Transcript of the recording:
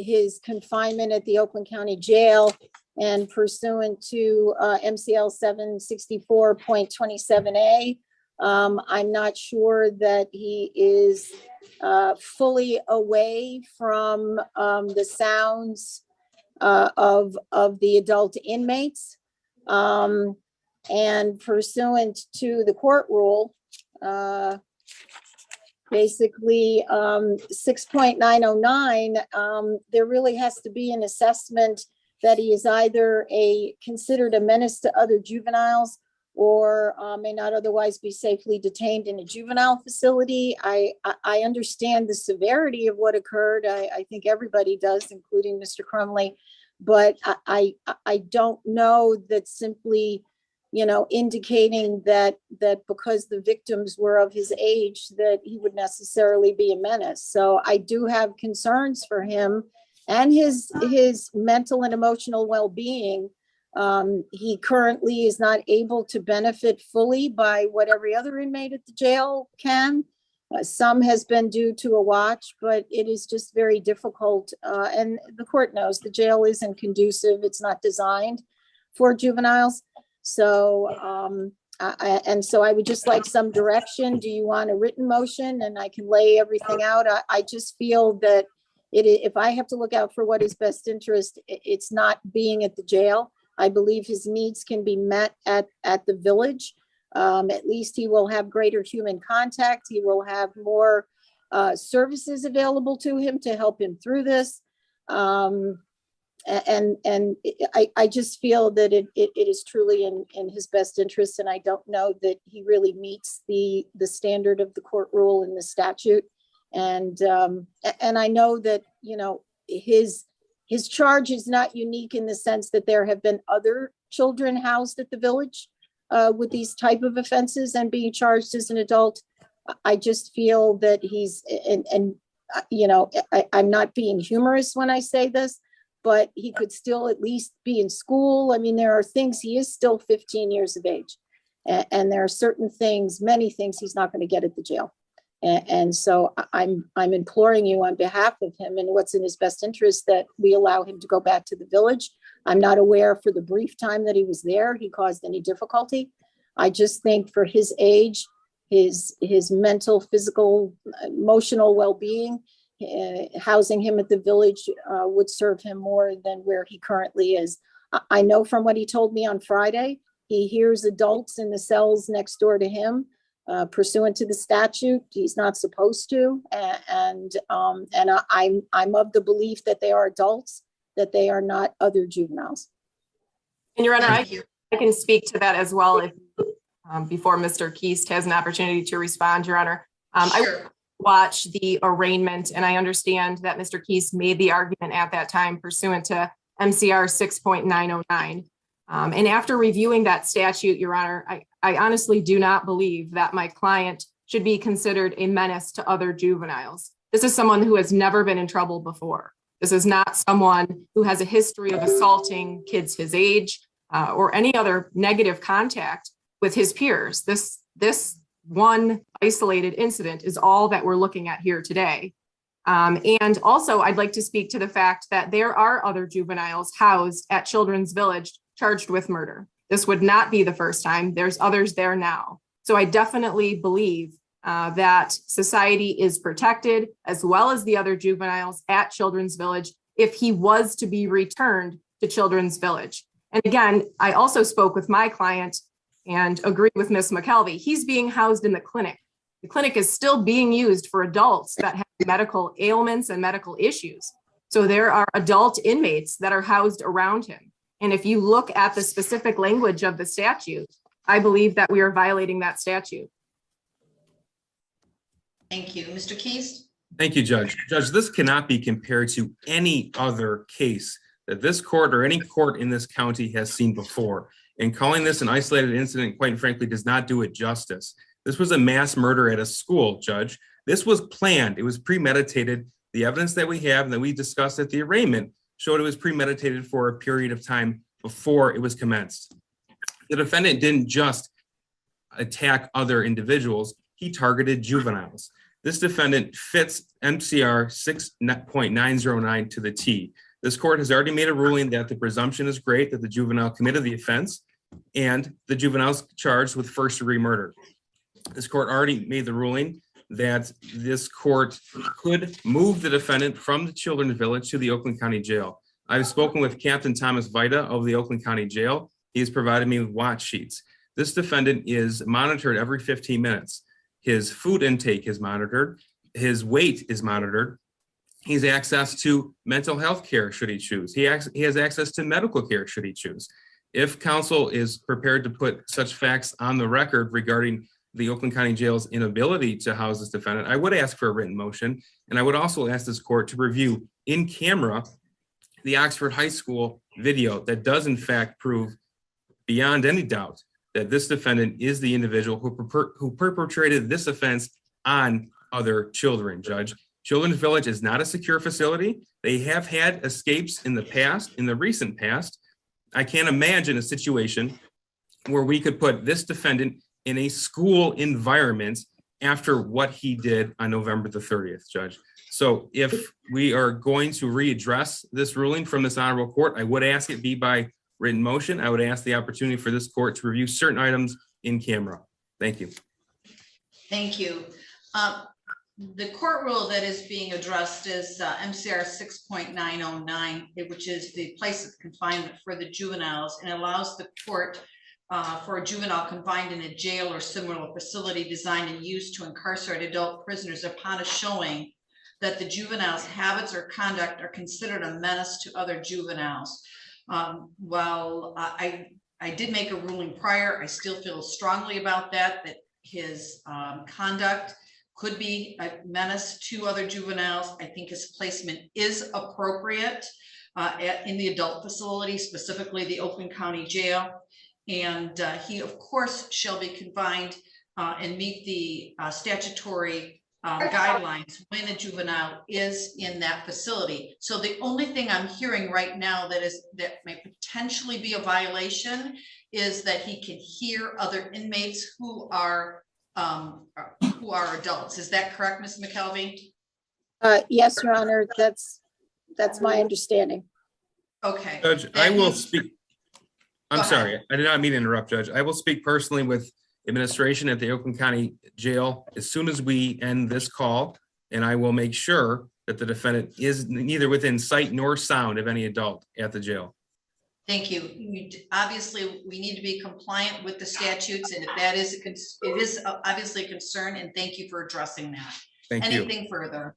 his confinement at the Oakland County Jail, and pursuant to MCL 764.27A, I'm not sure that he is fully away from the sounds of the adult inmates. And pursuant to the court rule, basically 6.909, there really has to be an assessment that he is either considered a menace to other juveniles or may not otherwise be safely detained in a juvenile facility. I understand the severity of what occurred. I think everybody does, including Mr. Crumbley, but I don't know that simply, indicating that because the victims were of his age, that he would necessarily be a menace. So I do have concerns for him and his mental and emotional well-being. He currently is not able to benefit fully by what every other inmate at the jail can. Some has been due to a watch, but it is just very difficult. And the court knows the jail isn't conducive. It's not designed for juveniles. So, so I would just like some direction. Do you want a written motion and I can lay everything out? I just feel that if I have to look out for what is best interest, it's not being at the jail. I believe his needs can be met at the village. At least he will have greater human contact. He will have more services available to him to help him through this. I just feel that it is truly in his best interest, and I don't know that he really meets the standard of the court rule and the statute. And I know that his charge is not unique in the sense that there have been other children housed at the village with these type of offenses and being charged as an adult. I just feel that I'm not being humorous when I say this, but he could still at least be in school. I mean, there are things, he is still 15 years of age. And there are certain things, many things he's not going to get at the jail. And so I'm imploring you on behalf of him and what's in his best interest that we allow him to go back to the village. I'm not aware for the brief time that he was there, he caused any difficulty. I just think for his age, his mental, physical, emotional well-being, housing him at the village would serve him more than where he currently is. I know from what he told me on Friday, he hears adults in the cells next door to him. Pursuant to the statute, he's not supposed to, and I'm of the belief that they are adults, that they are not other juveniles. And Your Honor, I can speak to that as well if before Mr. Keast has an opportunity to respond, Your Honor. Sure. I watched the arraignment, and I understand that Mr. Keast made the argument at that time pursuant to MCR 6.909. And after reviewing that statute, Your Honor, I honestly do not believe that my client should be considered a menace to other juveniles. This is someone who has never been in trouble before. This is not someone who has a history of assaulting kids his age or any other negative contact with his peers. This one isolated incident is all that we're looking at here today. And also, I'd like to speak to the fact that there are other juveniles housed at Children's Village charged with murder. This would not be the first time. There's others there now. So I definitely believe that society is protected, as well as the other juveniles at Children's Village, if he was to be returned to Children's Village. And again, I also spoke with my client and agree with Ms. McKelvey. He's being housed in the clinic. The clinic is still being used for adults that have medical ailments and medical issues. So there are adult inmates that are housed around him. And if you look at the specific language of the statute, I believe that we are violating that statute. Thank you. Mr. Keast? Thank you, Judge. Judge, this cannot be compared to any other case that this court or any court in this county has seen before. And calling this an isolated incident, quite frankly, does not do it justice. This was a mass murder at a school, Judge. This was planned. It was premeditated. The evidence that we have and that we discussed at the arraignment showed it was premeditated for a period of time before it was commenced. The defendant didn't just attack other individuals. He targeted juveniles. This defendant fits MCR 6.909 to the T. This court has already made a ruling that the presumption is great that the juvenile committed the offense and the juvenile's charged with first-degree murder. This court already made the ruling that this court could move the defendant from the Children's Village to the Oakland County Jail. I've spoken with Captain Thomas Vita of the Oakland County Jail. He has provided me with watch sheets. This defendant is monitored every 15 minutes. His food intake is monitored. His weight is monitored. He has access to mental health care should he choose. He has access to medical care should he choose. If counsel is prepared to put such facts on the record regarding the Oakland County Jail's inability to house this defendant, I would ask for a written motion. And I would also ask this court to review in camera the Oxford High School video that does in fact prove beyond any doubt that this defendant is the individual who perpetrated this offense on other children, Judge. Children's Village is not a secure facility. They have had escapes in the past, in the recent past. I can't imagine a situation where we could put this defendant in a school environment after what he did on November the 30th, Judge. So if we are going to readdress this ruling from this honorable court, I would ask it be by written motion. I would ask the opportunity for this court to review certain items in camera. Thank you. Thank you. The court rule that is being addressed is MCR 6.909, which is the place of confinement for the juveniles, and allows the court for a juvenile confined in a jail or similar facility designed and used to incarcerate adult prisoners upon a showing that the juvenile's habits or conduct are considered a menace to other juveniles. While I did make a ruling prior, I still feel strongly about that his conduct could be a menace to other juveniles. I think his placement is appropriate in the adult facility, specifically the Oakland County Jail. And he, of course, shall be confined and meet the statutory guidelines when a juvenile is in that facility. So the only thing I'm hearing right now that may potentially be a violation is that he can hear other inmates who are adults. Is that correct, Ms. McKelvey? Yes, Your Honor, that's my understanding. Okay. Judge, I will speak. I'm sorry, I did not mean to interrupt, Judge. I will speak personally with administration at the Oakland County Jail as soon as we end this call, and I will make sure that the defendant is neither within sight nor sound of any adult at the jail. Thank you. Obviously, we need to be compliant with the statutes, and if that is, it is obviously a concern, and thank you for addressing that. Thank you. Anything further?